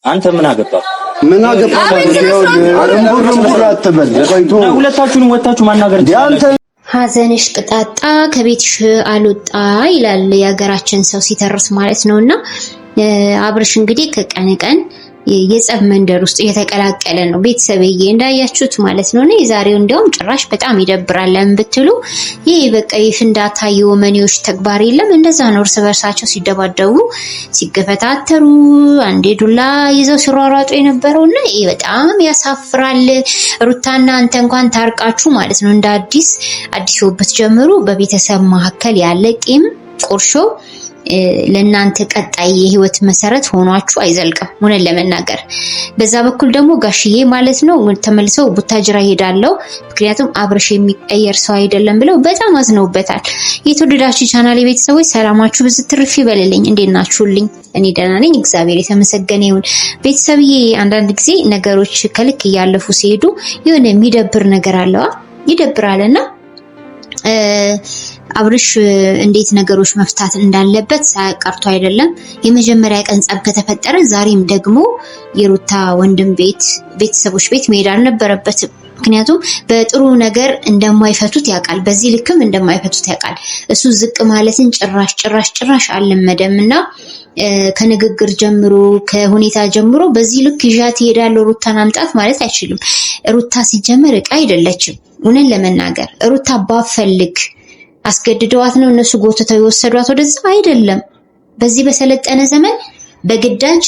አንተ ምን አገባህ? ምን አገባህ? እምቡር አትበል። ቆይቶ ሁለታችሁንም ወጣችሁ ማናገር ሐዘንሽ ቅጣጣ ከቤትሽ አልወጣ ይላል የሀገራችን ሰው ሲተርስ ማለት ነውና አብርሽ እንግዲህ ከቀን ቀን የጸብ መንደር ውስጥ እየተቀላቀለ ነው ቤተሰብዬ እንዳያችሁት ማለት ነው። የዛሬው እንዲያውም ጭራሽ በጣም ይደብራል። ለምን ብትሉ ይሄ በቃ የፍንዳታ የወመኔዎች ተግባር የለም እንደዛ ነው። እርስ በርሳቸው ሲደባደቡ ሲገፈታተሩ አንዴ ዱላ ይዘው ሲሯሯጡ የነበረውና ይሄ በጣም ያሳፍራል። ሩታና አንተ እንኳን ታርቃችሁ ማለት ነው እንደ አዲስ ህይወት ጀምሩ። በቤተሰብ መካከል ያለ ቂም ቁርሾ ለእናንተ ቀጣይ የህይወት መሰረት ሆኗችሁ አይዘልቅም ሆነን ለመናገር። በዛ በኩል ደግሞ ጋሽዬ ማለት ነው ተመልሰው ቡታጅራ ይሄዳለው ምክንያቱም አብርሽ የሚቀየር ሰው አይደለም ብለው በጣም አዝነውበታል። የተወደዳችሁ ቻናሌ ቤተሰቦች ሰላማችሁ ብዙ ትርፍ ይበልልኝ። እንዴት ናችሁልኝ? እኔ ደህና ነኝ እግዚአብሔር የተመሰገነ ይሁን። ቤተሰብዬ አንዳንድ ጊዜ ነገሮች ከልክ እያለፉ ሲሄዱ የሆነ የሚደብር ነገር አለዋ ይደብራልና አብርሽ እንዴት ነገሮች መፍታት እንዳለበት ሳያቀርቱ አይደለም። የመጀመሪያ ቀን ጸብ ከተፈጠረ ዛሬም ደግሞ የሩታ ወንድም ቤተሰቦች ቤት መሄድ አልነበረበትም። ምክንያቱም በጥሩ ነገር እንደማይፈቱት ያውቃል፣ በዚህ ልክም እንደማይፈቱት ያውቃል። እሱ ዝቅ ማለትን ጭራሽ አልለመደምና ከንግግር ጀምሮ ከሁኔታ ጀምሮ በዚህ ልክ ይዣት ይሄዳለው ሩታን አምጣት ማለት አይችልም። ሩታ ሲጀመር ዕቃ አይደለችም። እውነት ለመናገር ሩታ ባፈልግ አስገድደዋት ነው እነሱ ጎትተው የወሰዷት ወደዛ አይደለም። በዚህ በሰለጠነ ዘመን በግዳጅ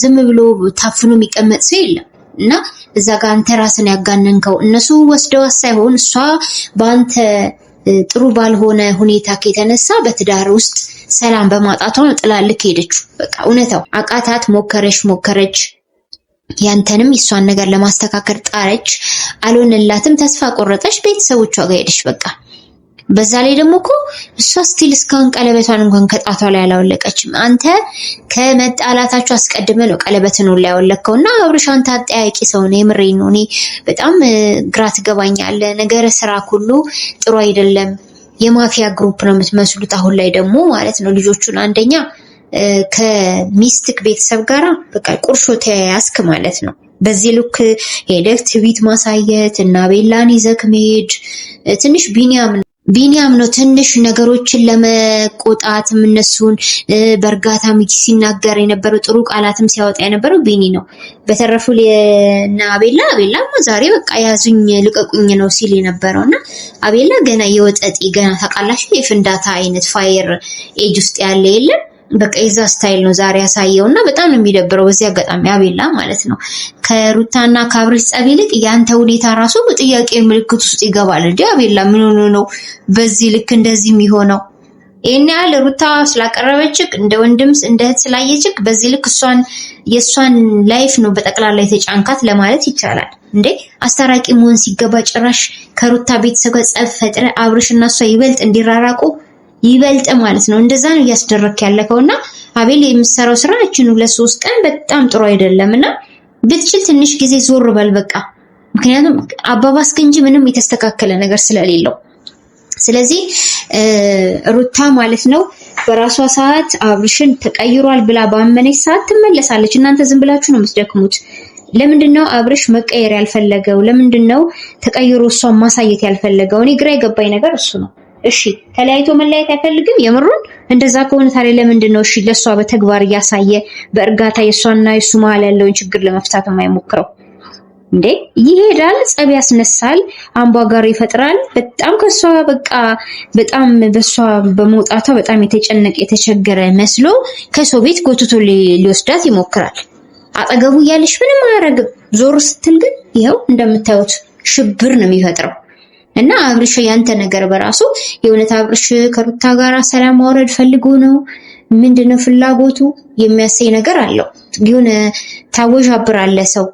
ዝም ብሎ ታፍኖ የሚቀመጥ ሰው የለም እና እዛ ጋር አንተ ራስን ያጋነንከው እነሱ ወስደዋት ሳይሆን እሷ በአንተ ጥሩ ባልሆነ ሁኔታ ከተነሳ በትዳር ውስጥ ሰላም በማጣቷ ነው ጥላልክ ሄደችው። በቃ እውነታው አቃታት። ሞከረች ያንተንም የሷን ነገር ለማስተካከል ጣረች፣ አልሆነላትም። ተስፋ ቆረጠች፣ ቤተሰቦቿ ጋር ሄደች። በቃ በዛ ላይ ደግሞ እኮ እሷ ስቲል እስካሁን ቀለበቷን እንኳን ከጣቷ ላይ አላወለቀችም። አንተ ከመጣላታችሁ አስቀድመ ነው ቀለበትን ሁላ ያወለከውና አብርሽ አንተ አጠያቂ ሰው ነው። የምሬን ነው። እኔ በጣም ግራ ትገባኛለህ። ነገረ ስራ ሁሉ ጥሩ አይደለም። የማፊያ ግሩፕ ነው የምትመስሉት አሁን ላይ ደግሞ ማለት ነው። ልጆቹን አንደኛ ከሚስትክ ቤተሰብ ጋራ በቃ ቁርሾ ተያያዝክ ማለት ነው። በዚህ ልክ ሄደህ ትዊት ማሳየት እና ቤላን ይዘክ መሄድ ትንሽ ቢኒያም ነው ትንሽ ነገሮችን ለመቆጣት እነሱን በእርጋታ ሲናገር የነበረው ጥሩ ቃላትም ሲያወጣ የነበረው ቢኒ ነው። በተረፉ ለና አቤላ ዛሬ በቃ ያዙኝ ልቀቁኝ ነው ሲል የነበረውና አቤላ ገና የወጠጤ ገና ታውቃላችሁ የፍንዳታ አይነት ፋየር ኤጅ ውስጥ ያለ የለም በቃ የዛ ስታይል ነው ዛሬ ያሳየውና በጣም ነው የሚደብረው። በዚህ አጋጣሚ አቤላ ማለት ነው ከሩታና ከአብርሽ ጸብ ይልቅ ያንተ ሁኔታ ራሱ በጥያቄ ምልክት ውስጥ ይገባል። እንዴ አቤላ ምን ሆኖ ነው በዚህ ልክ እንደዚህ የሚሆነው? ይሄን ያህል ሩታ ስላቀረበችክ እንደ ወንድምስ እንደ እህት ስላየችክ በዚህ ልክ የሷን ላይፍ ነው በጠቅላላ የተጫንካት ለማለት ይቻላል። እንዴ አስታራቂ መሆን ሲገባ ጭራሽ ከሩታ ቤተሰብ ጋር ጸብ ፈጥረ አብርሽና እሷ ይበልጥ እንዲራራቁ ይበልጥ ማለት ነው እንደዛ ነው ያስደረክ ያለከውና አቤል የምሰራው ስራ እቺን 2-3 ቀን በጣም ጥሩ አይደለምና ብትችል ትንሽ ጊዜ ዞር በል በቃ። ምክንያቱም አባባስክ እንጂ ምንም የተስተካከለ ነገር ስለሌለው። ስለዚህ ሩታ ማለት ነው በራሷ ሰዓት አብርሽን ተቀይሯል ብላ ባመነች ሰዓት ትመለሳለች። እናንተ ዝም ብላችሁ ነው የምትደክሙት። ለምንድነው አብርሽ መቀየር ያልፈለገው? ለምንድነው ተቀይሮ እሷን ማሳየት ያልፈለገው? እኔ ግራ የገባኝ ነገር እሱ ነው። እሺ ተለያይቶ መለያየት አይፈልግም የምሩን? እንደዛ ከሆነ ታዲያ ለምንድነው እሺ ለሷ በተግባር እያሳየ በእርጋታ የሷና የሱ መሀል ያለውን ችግር ለመፍታት የማይሞክረው? እንዴ ይሄዳል፣ ጸብ ያስነሳል፣ አምባጋር ይፈጥራል። በጣም ከሷ በቃ በጣም በሷ በመውጣቷ በጣም የተቸገረ መስሎ ከሰው ቤት ጎትቶ ሊወስዳት ይሞክራል። አጠገቡ እያለሽ ምንም አያረግም። ዞር ስትል ግን ይሄው እንደምታዩት ሽብር ነው የሚፈጥረው። እና አብርሽ ያንተ ነገር በራሱ የእውነት አብርሽ ከሩታ ጋር ሰላም ማውረድ ፈልጎ ነው ምንድነው ፍላጎቱ የሚያሳይ ነገር አለው። ግን ታወዣብራለ ሰው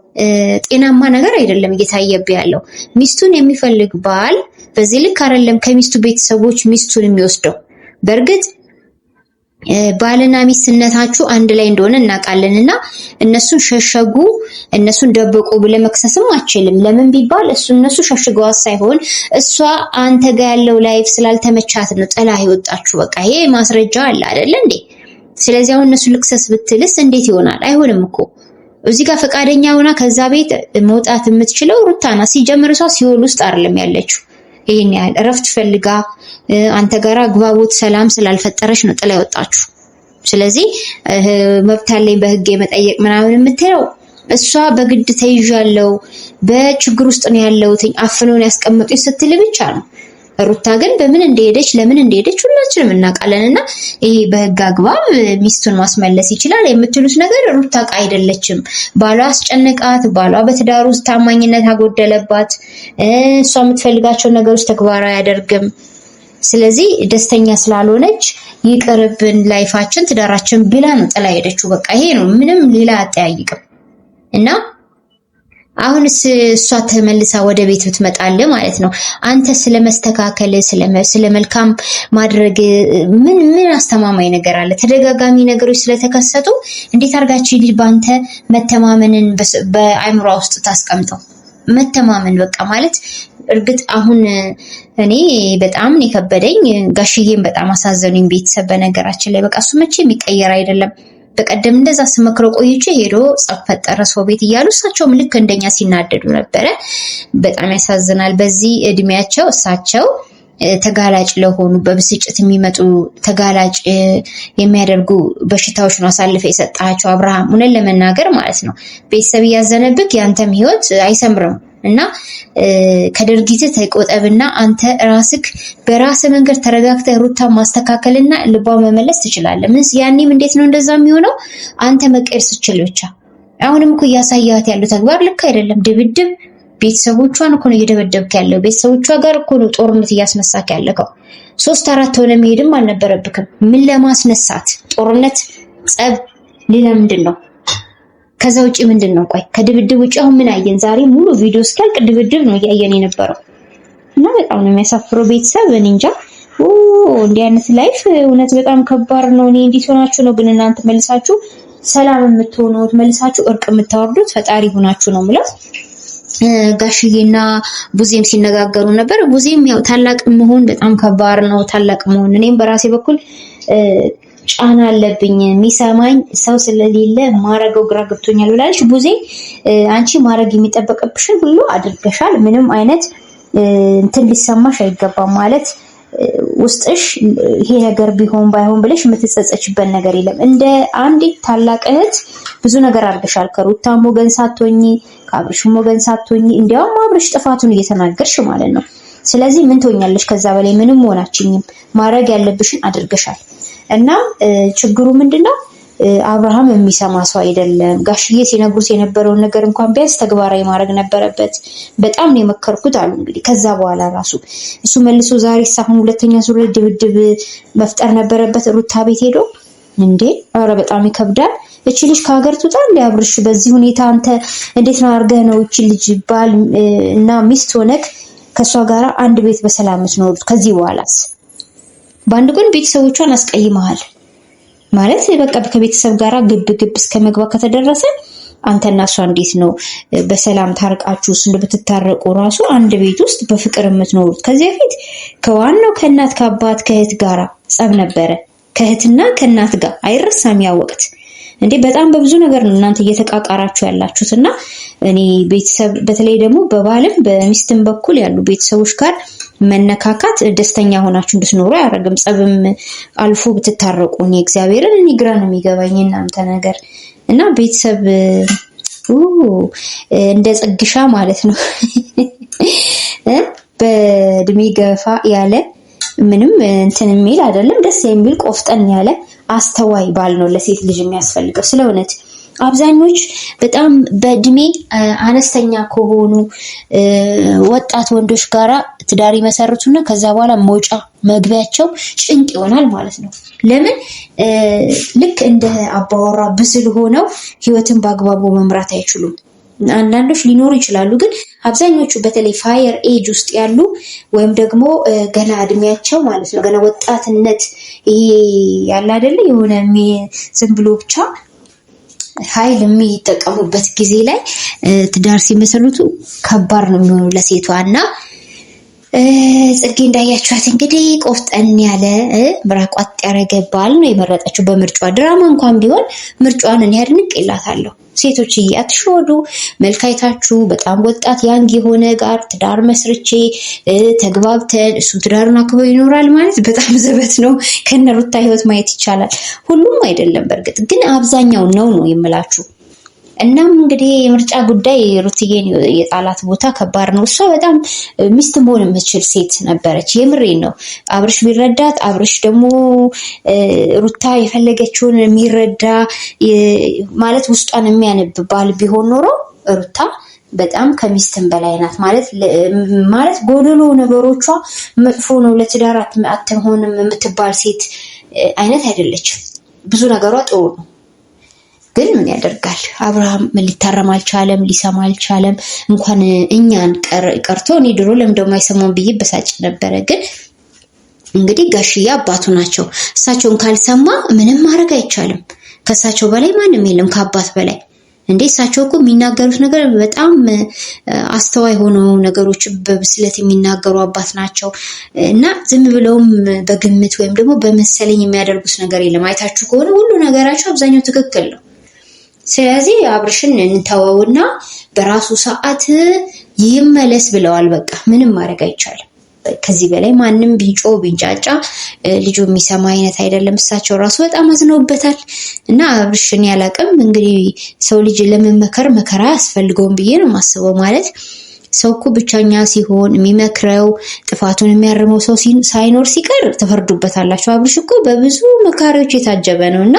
ጤናማ ነገር አይደለም እየታየብህ ያለው። ሚስቱን የሚፈልግ ባል በዚህ ልክ አይደለም ከሚስቱ ቤተሰቦች ሚስቱን የሚወስደው። በእርግጥ ባልና ሚስትነታችሁ አንድ ላይ እንደሆነ እናውቃለንና እነሱን ሸሸጉ እነሱን ደብቁ ብለ መክሰስም አችልም። ለምን ቢባል እነሱ ሸሽገዋት ሳይሆን እሷ አንተ ጋር ያለው ላይፍ ስላልተመቻት ነው ጥላ ይወጣችሁ። በቃ ይሄ ማስረጃ አለ አይደል እንዴ? ስለዚህ አሁን እነሱ ልክሰስ ብትልስ እንዴት ይሆናል? አይሆንም እኮ እዚህ ጋር ፈቃደኛ ሆና ከዛ ቤት መውጣት የምትችለው ሩታ ናት። ሲጀምር እሷ ሲኦል ውስጥ አይደለም ያለችው። ይሄን ያህል እረፍት ፈልጋ አንተ ጋራ ግባቦት ሰላም ስላልፈጠረች ነው ጥላ ያወጣችሁ። ስለዚህ መብት አለኝ በህግ የመጠየቅ ምናምን የምትለው እሷ በግድ ተይዣለሁ በችግር ውስጥ ነው ያለሁት አፍነውን ያስቀመጡኝ ስትል ብቻ ነው። ሩታ ግን በምን እንደሄደች ለምን እንደሄደች ሁላችንም እናውቃለንና ይሄ በህግ አግባብ ሚስቱን ማስመለስ ይችላል የምትሉት ነገር ሩታ አይደለችም። ባሏ አስጨነቃት፣ ባሏ በትዳር ውስጥ ታማኝነት አጎደለባት፣ እሷ የምትፈልጋቸው ነገሮች ተግባራዊ አያደርግም። ስለዚህ ደስተኛ ስላልሆነች ይቅርብን ላይፋችን ትዳራችን ብላ ነው ጥላ ሄደችው። በቃ ይሄ ነው፣ ምንም ሌላ አጠያይቅም። እና አሁንስ እሷ ተመልሳ ወደ ቤት ብትመጣልህ ማለት ነው አንተ ስለመስተካከል ስለመልካም ማድረግ ምን አስተማማኝ ነገር አለ? ተደጋጋሚ ነገሮች ስለተከሰቱ እንዴት አርጋችሁ ልጅ ባንተ መተማመንን በአይምሯ ውስጥ ታስቀምጠው? መተማመን በቃ ማለት እርግጥ አሁን እኔ በጣም የከበደኝ ጋሽዬም በጣም አሳዘኑኝ። ቤተሰብ በነገራችን ላይ በቃ እሱ መቼ የሚቀየር አይደለም። በቀደም እንደዛ ስመክረው ቆይቼ ሄዶ ጸብ ፈጠረ ሰው ቤት እያሉ እሳቸውም ልክ እንደኛ ሲናደዱ ነበረ። በጣም ያሳዝናል። በዚህ እድሜያቸው እሳቸው ተጋላጭ ለሆኑ በብስጭት የሚመጡ ተጋላጭ የሚያደርጉ በሽታዎች ነው አሳልፈ የሰጣቸው አብርሃም። እውነት ለመናገር ማለት ነው ቤተሰብ እያዘነብክ ያንተም ህይወት አይሰምርም እና ከድርጊት ተቆጠብና አንተ ራስክ በራስ መንገድ ተረጋግተህ ሩታን ማስተካከልና ልቧን መመለስ ትችላለህ። ምን ያኔም እንዴት ነው እንደዛ የሚሆነው? አንተ መቀየር ስትችል ብቻ። አሁንም እኮ እያሳያት ያለው ተግባር ልክ አይደለም። ድብድብ ቤተሰቦቿን እኮ ነው እየደበደብክ ያለው። ቤተሰቦቿ ጋር እኮ ነው ጦርነት እያስነሳክ ያለከው። 3-4 ሆነ መሄድም አልነበረብክም። ምን ለማስነሳት ጦርነት፣ ጸብ፣ ሌላ ምንድን ነው? ከዛ ውጪ ምንድን ነው? ቆይ ከድብድብ ውጪ አሁን ምን አየን? ዛሬ ሙሉ ቪዲዮ እስኪያልቅ ድብድብ ነው እያየን የነበረው እና በጣም ነው የሚያሳፍረው። ቤተሰብ እኔ እንጃ እንዲህ አይነት ላይፍ እውነት በጣም ከባድ ነው። እኔ እንዴት ሆናችሁ ነው ግን እናንተ መልሳችሁ ሰላም የምትሆኑት መልሳችሁ እርቅ የምታወርዱት? ፈጣሪ ሆናችሁ ነው የምለው። ጋሽዬና ቡዜም ሲነጋገሩ ነበር። ቡዜም ያው ታላቅ መሆን በጣም ከባድ ነው፣ ታላቅ መሆን እኔም በራሴ በኩል ጫና አለብኝ የሚሰማኝ ሰው ስለሌለ ማረገው ግራ ገብቶኛል ብላለች። ቡዜ አንቺ ማረግ የሚጠበቅብሽን ሁሉ አድርገሻል። ምንም አይነት እንትን ሊሰማሽ አይገባም ማለት ውስጥሽ ይሄ ነገር ቢሆን ባይሆን ብለሽ የምትጸጸችበት ነገር የለም። እንደ አንዲት ታላቅ እህት ብዙ ነገር አድርገሻል። ከሩታም ወገን ሳትሆኚ ከአብርሽም ወገን ሳትሆኚ እንዲያውም አብርሽ ጥፋቱን እየተናገርሽ ማለት ነው። ስለዚህ ምን ትሆኛለሽ? ከዛ በላይ ምንም ሆናችኝም ማረግ ያለብሽን አድርገሻል። እና ችግሩ ምንድነው? አብርሃም የሚሰማ ሰው አይደለም። ጋሽዬ ሲነግሩት የነበረውን ነገር እንኳን ቢያንስ ተግባራዊ ማድረግ ነበረበት። በጣም ነው የመከርኩት አሉ። እንግዲህ ከዛ በኋላ ራሱ እሱ መልሶ ዛሬ ሳሁን ሁለተኛ ዙር ድብድብ መፍጠር ነበረበት ሩታ ቤት ሄዶ እንዴ! ኧረ በጣም ይከብዳል። እቺ ልጅ ከሀገር ትውጣ እንደ አብርሽ። በዚህ ሁኔታ አንተ እንዴት ነው አድርገህ ነው እቺ ልጅ ባል እና ሚስት ሆነክ ከሷ ጋር አንድ ቤት በሰላም የምትኖሩት? ከዚህ በኋላስ በአንድ ቀን ቤተሰቦቿን አስቀይመሃል ማለት በቃ ከቤተሰብ ጋር ግብ እስከ መግባት ከተደረሰ አንተና እሷ እንዴት ነው በሰላም ታርቃችሁ ብትታረቁ ራሱ አንድ ቤት ውስጥ በፍቅር የምትኖሩት? ከዚህ በፊት ከዋናው ከእናት ከአባት ከእህት ጋር ጸብ ነበረ። ከእህትና ከእናት ጋር አይረሳም ያ ወቅት። እንዴ በጣም በብዙ ነገር ነው እናንተ እየተቃቃራችሁ ያላችሁትና እኔ ቤተሰብ በተለይ ደግሞ በባልም በሚስትም በኩል ያሉ ቤተሰቦች ጋር መነካካት ደስተኛ ሆናችሁ እንድትኖሩ አያደርግም። ጸብም አልፎ ብትታረቁ እኔ እግዚአብሔርን እኔ ግራ ነው የሚገባኝ እናንተ ነገር እና ቤተሰብ እንደ ጽግሻ ማለት ነው በእድሜ ገፋ ያለ ምንም እንትን የሚል አይደለም። ደስ የሚል ቆፍጠን ያለ አስተዋይ ባል ነው ለሴት ልጅ የሚያስፈልገው። ስለሆነች አብዛኞች በጣም በእድሜ አነስተኛ ከሆኑ ወጣት ወንዶች ጋራ ትዳር ይመሰርቱና ከዛ በኋላ መውጫ መግቢያቸው ጭንቅ ይሆናል ማለት ነው። ለምን ልክ እንደ አባወራ ብስል ሆነው ህይወትን በአግባቡ መምራት አይችሉም። አንዳንዶች ሊኖሩ ይችላሉ፣ ግን አብዛኞቹ በተለይ ፋየር ኤጅ ውስጥ ያሉ ወይም ደግሞ ገና እድሜያቸው ማለት ነው ገና ወጣትነት ይሄ ያለ አይደለ የሆነ ዝም ብሎ ብቻ ኃይል የሚጠቀሙበት ጊዜ ላይ ትዳር ሲመሰርቱ ከባድ ነው የሚሆነው ለሴቷና ጽጌ እንዳያችኋት እንግዲህ ቆፍጠን ያለ ምራቋጥ ያረገ ባል ነው የመረጠችው በምርጫዋ። ድራማ እንኳን ቢሆን ምርጫዋን እኔ አድንቄላታለሁ። ሴቶችዬ አትሾዱ፣ መልካይታችሁ በጣም ወጣት ያንግ የሆነ ጋር ትዳር መስርቼ ተግባብተን እሱ ትዳሩን አክብሮ ይኖራል ማለት በጣም ዘበት ነው። ከነሩታ ህይወት ማየት ይቻላል። ሁሉም አይደለም በእርግጥ ግን አብዛኛው ነው የምላችሁ። እናም እንግዲህ የምርጫ ጉዳይ ሩትዬን የጣላት ቦታ ከባድ ነው። እሷ በጣም ሚስት መሆን የምትችል ሴት ነበረች። የምሬን ነው። አብርሽ ቢረዳት፣ አብርሽ ደግሞ ሩታ የፈለገችውን የሚረዳ ማለት ውስጧን የሚያነብ ባል ቢሆን ኖሮ ሩታ በጣም ከሚስትም በላይ ናት። ማለት ጎደሎ ነገሮቿ መጥፎ ነው፣ ለትዳር አትሆንም የምትባል ሴት አይነት አይደለችም። ብዙ ነገሯ ጥሩ ነው። ግን ምን ያደርጋል አብርሃም ሊታረም አልቻለም፣ ሊሰማ አልቻለም። እንኳን እኛን ቀርቶ እኔ ድሮ ለምንድነው አይሰማም ብዬ በሳጭ ነበረ። ግን እንግዲህ ጋሽዬ አባቱ ናቸው። እሳቸውን ካልሰማ ምንም ማድረግ አይቻልም። ከእሳቸው በላይ ማንም የለም ከአባት በላይ። እንዴ እሳቸው እኮ የሚናገሩት ነገር በጣም አስተዋይ ሆነው ነገሮች በብስለት የሚናገሩ አባት ናቸው። እና ዝም ብለውም በግምት ወይም ደግሞ በመሰለኝ የሚያደርጉት ነገር የለም። አይታችሁ ከሆነ ሁሉ ነገራቸው አብዛኛው ትክክል ነው። ስለዚህ አብርሽን እንተወውና በራሱ ሰዓት ይመለስ ብለዋል። በቃ ምንም ማድረግ አይቻልም። ከዚህ በላይ ማንም ቢጮ ቢንጫጫ ልጁ የሚሰማ አይነት አይደለም። እሳቸው ራሱ በጣም አዝነውበታል። እና አብርሽን ያላቅም እንግዲህ ሰው ልጅ ለመመከር መከራ ያስፈልገውን ብዬ ነው የማስበው። ማለት ሰው እኮ ብቻኛ ሲሆን የሚመክረው ጥፋቱን የሚያርመው ሰው ሳይኖር ሲቀር ተፈርዱበታላችሁ። አብርሽ እኮ በብዙ መካሪዎች የታጀበ ነው እና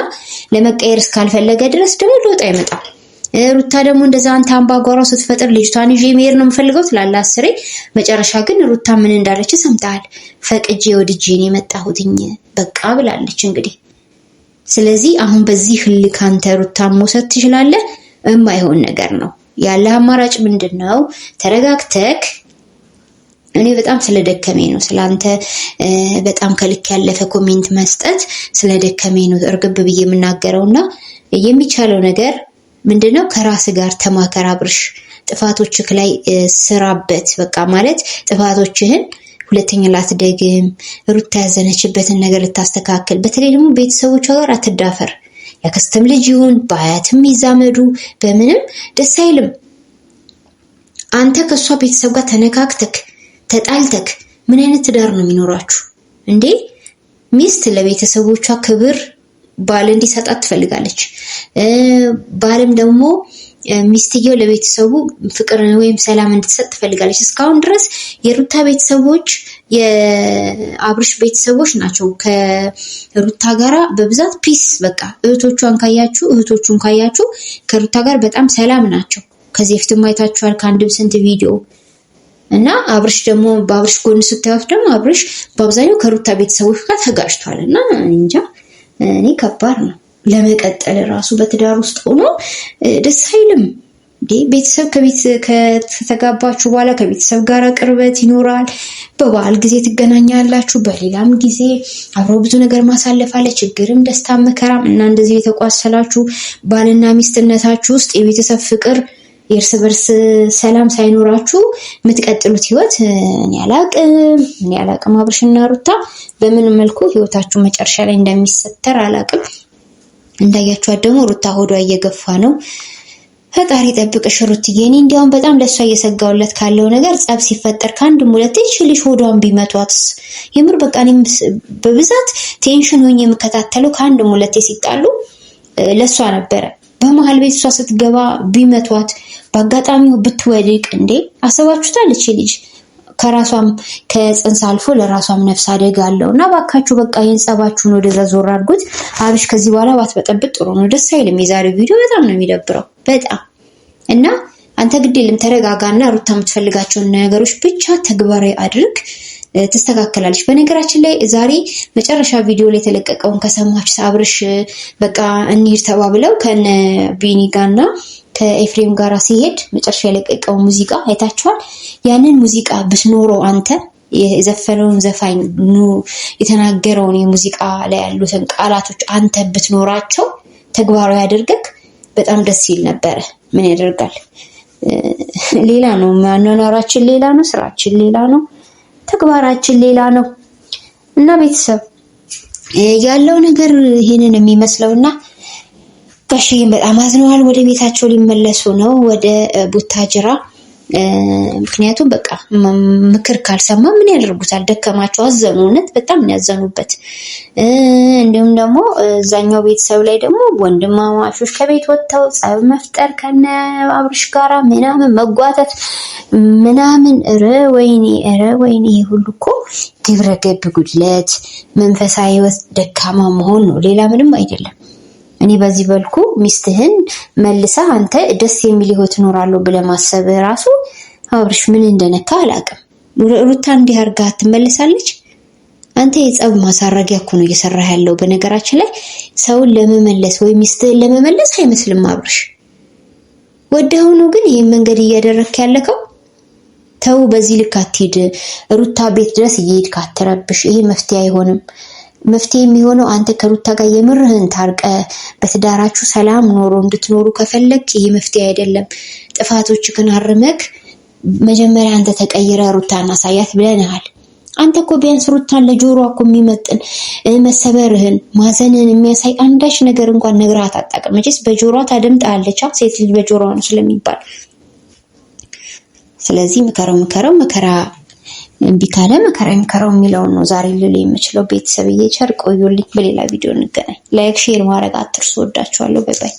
ለመቀየር እስካልፈለገ ድረስ ደግሞ ለውጥ አይመጣም። ሩታ ደግሞ እንደዛ አንተ አምባጓራው ስትፈጥር ልጅቷን ይዤ መሄድ ነው የምፈልገው ትላለህ አስሬ። መጨረሻ ግን ሩታ ምን እንዳለች ሰምተሃል። ፈቅጄ ወድጄን የመጣሁትኝ በቃ ብላለች እንግዲህ። ስለዚህ አሁን በዚህ ህልክ አንተ ሩታን መውሰድ ትችላለህ? የማይሆን ነገር ነው። ያለ አማራጭ ምንድነው? ተረጋግተክ እኔ በጣም ስለደከመኝ ነው ስላንተ በጣም ከልክ ያለፈ ኮሜንት መስጠት ስለደከመኝ ነው እርግብ ብዬ የምናገረውና የሚቻለው ነገር ምንድነው? ከራስ ጋር ተማከር አብርሽ። ጥፋቶችክ ላይ ስራበት። በቃ ማለት ጥፋቶችህን ሁለተኛ ላትደግም፣ ሩታ ያዘነችበትን ነገር ልታስተካክል። በተለይ ደግሞ ቤተሰቦቿ ጋር አትዳፈር። ያከስተም ልጅ ይሁን በአያትም ይዛመዱ በምንም ደስ አይልም። አንተ ከሷ ቤተሰብ ጋር ተነካክተክ ተጣልተክ ምን አይነት ትዳር ነው የሚኖራችሁ እንዴ? ሚስት ለቤተሰቦቿ ክብር ባል እንዲሰጣት ትፈልጋለች። ባልም ደግሞ ሚስትየው ለቤተሰቡ ፍቅር ወይም ሰላም እንድትሰጥ ትፈልጋለች። እስካሁን ድረስ የሩታ ቤተሰቦች የአብርሽ ቤተሰቦች ናቸው ከሩታ ጋራ በብዛት ፒስ። በቃ እህቶቹን ካያችሁ ከሩታ ጋር በጣም ሰላም ናቸው። ከዚህ በፊትም አይታችኋል ከአንድም ስንት ቪዲዮ። እና አብርሽ ደግሞ በአብርሽ ጎን ስታዩት ደግሞ አብርሽ በአብዛኛው ከሩታ ቤተሰቦች ጋር ተጋጭቷል። እና እንጃ እኔ ከባድ ነው ለመቀጠል ራሱ በትዳር ውስጥ ሆኖ ደስ አይልም እንዴ። ቤተሰብ ከተጋባችሁ በኋላ ከቤተሰብ ጋር ቅርበት ይኖራል። በበዓል ጊዜ ትገናኛላችሁ፣ በሌላም ጊዜ አብሮ ብዙ ነገር ማሳለፍ አለ፣ ችግርም ደስታ መከራም። እና እንደዚህ የተቋሰላችሁ ባልና ሚስትነታችሁ ውስጥ የቤተሰብ ፍቅር የእርስ በርስ ሰላም ሳይኖራችሁ የምትቀጥሉት ህይወት እኔ አላቅም። አብርሽና ሩታ በምን መልኩ ህይወታችሁ መጨረሻ ላይ እንደሚሰተር አላቅም። እንዳያችኋት ደግሞ ሩታ ሆዷ እየገፋ ነው። ፈጣሪ ጠብቅሽ ሩትዬ። እኔ እንዲያውም በጣም ለሷ እየሰጋውለት ካለው ነገር ጸብ ሲፈጠር ከአንድም ሁለቴ ልጅ ሆዷን ቢመቷት የምር በቃ እኔም በብዛት ቴንሽን ሆኜ የምከታተለው ከአንድም ሁለቴ ሲጣሉ ለሷ ነበረ። በመሃል ቤት እሷ ስትገባ ቢመቷት በአጋጣሚው ብትወድቅ እንዴ አሰባችሁታል? እቺ ልጅ ከራሷም ከጽንስ አልፎ ለራሷም ነፍስ አደጋ አለው። እና ባካችሁ በቃ ይሄን ጸባችሁን ወደዛ ዞር አድርጉት። አብሽ ከዚህ በኋላ ባትበጠብጥ ጥሩ ነው። ደስ አይልም። የዛሬው ቪዲዮ በጣም ነው የሚደብረው በጣም። እና አንተ ግድ የለም ተረጋጋና ሩታ የምትፈልጋቸውን ነገሮች ብቻ ተግባራዊ አድርግ፣ ትስተካከላለች። በነገራችን ላይ ዛሬ መጨረሻ ቪዲዮ ላይ የተለቀቀውን ከሰማችሁ አብርሽ በቃ እንሂድ ተባብለው ከነ ቢኒ ጋርና ከኤፍሬም ጋር ሲሄድ መጨረሻ የለቀቀው ሙዚቃ አይታችኋል። ያንን ሙዚቃ ብትኖረው አንተ የዘፈነውን ዘፋኝ የተናገረውን የሙዚቃ ላይ ያሉትን ቃላቶች አንተ ብትኖራቸው ተግባራዊ አድርገክ በጣም ደስ ይል ነበረ። ምን ያደርጋል ሌላ ነው ማንነራችን ሌላ ነው፣ ስራችን ሌላ ነው። ተግባራችን ሌላ ነው እና ቤተሰብ ያለው ነገር ይሄንን የሚመስለውና ጋሽዬ በጣም አዝነዋል። ወደ ቤታቸው ሊመለሱ ነው ወደ ቡታጅራ። ምክንያቱም በቃ ምክር ካልሰማ ምን ያደርጉታል? ደከማቸው፣ አዘኑ። እውነት በጣም ያዘኑበት። እንዲሁም ደግሞ እዛኛው ቤተሰብ ላይ ደግሞ ወንድማማቾች ከቤት ወጥተው ጸብ መፍጠር ከነ አብርሽ ጋራ ምናምን መጓተት ምናምን ኧረ ወይኔ ሁሉ እኮ ግብረ ገብ ጉድለት፣ መንፈሳዊ ሕይወት ደካማ መሆን ነው፣ ሌላ ምንም አይደለም። እኔ በዚህ በልኩ ሚስትህን መልሳ አንተ ደስ የሚል ሕይወት እኖራለሁ ብለህ ማሰብ ራሱ አብርሽ ምን እንደነካ አላውቅም። ሩታ እንዲህ አድርጋ ትመልሳለች? አንተ የጸብ ማሳረጊያ እኮ ነው እየሰራህ ያለው። በነገራችን ላይ ሰውን ለመመለስ ወይ ሚስትህን ለመመለስ አይመስልም አብርሽ። ወደው ነው ግን ይሄን መንገድ እያደረክ ያለከው። ተው፣ በዚህ ልክ አትሂድ። ሩታ ቤት ድረስ እየሄድክ አትረብሽ። ይሄ መፍትሄ አይሆንም። መፍትሄ የሚሆነው አንተ ከሩታ ጋር የምርህን ታርቀ በትዳራችሁ ሰላም ኖሮ እንድትኖሩ ከፈለክ ይሄ መፍትሄ አይደለም። ጥፋቶችህን አርመክ መጀመሪያ አንተ ተቀይረ ሩታን አሳያት ብለናል። አንተ እኮ ቢያንስ ሩታን ለጆሮዋ እኮ የሚመጥን መሰበርህን ማዘንህን የሚያሳይ አንዳች ነገር እንኳን ነግራት አጣቀም። መቼስ በጆሮዋ ታደምጣለች፣ ሴት ልጅ በጆሮዋ ነው ስለሚባል። ስለዚህ ምከረው መከራ እምቢ ካለ መከራ ይምከረው የሚለውን ነው ዛሬ ልል የምችለው። ቤተሰብዬ ቸር ቆዩልኝ። በሌላ ቪዲዮ እንገናኝ። ላይክ ሼር ማድረግ አትርሱ። ወዳችኋለሁ። ባይ ባይ።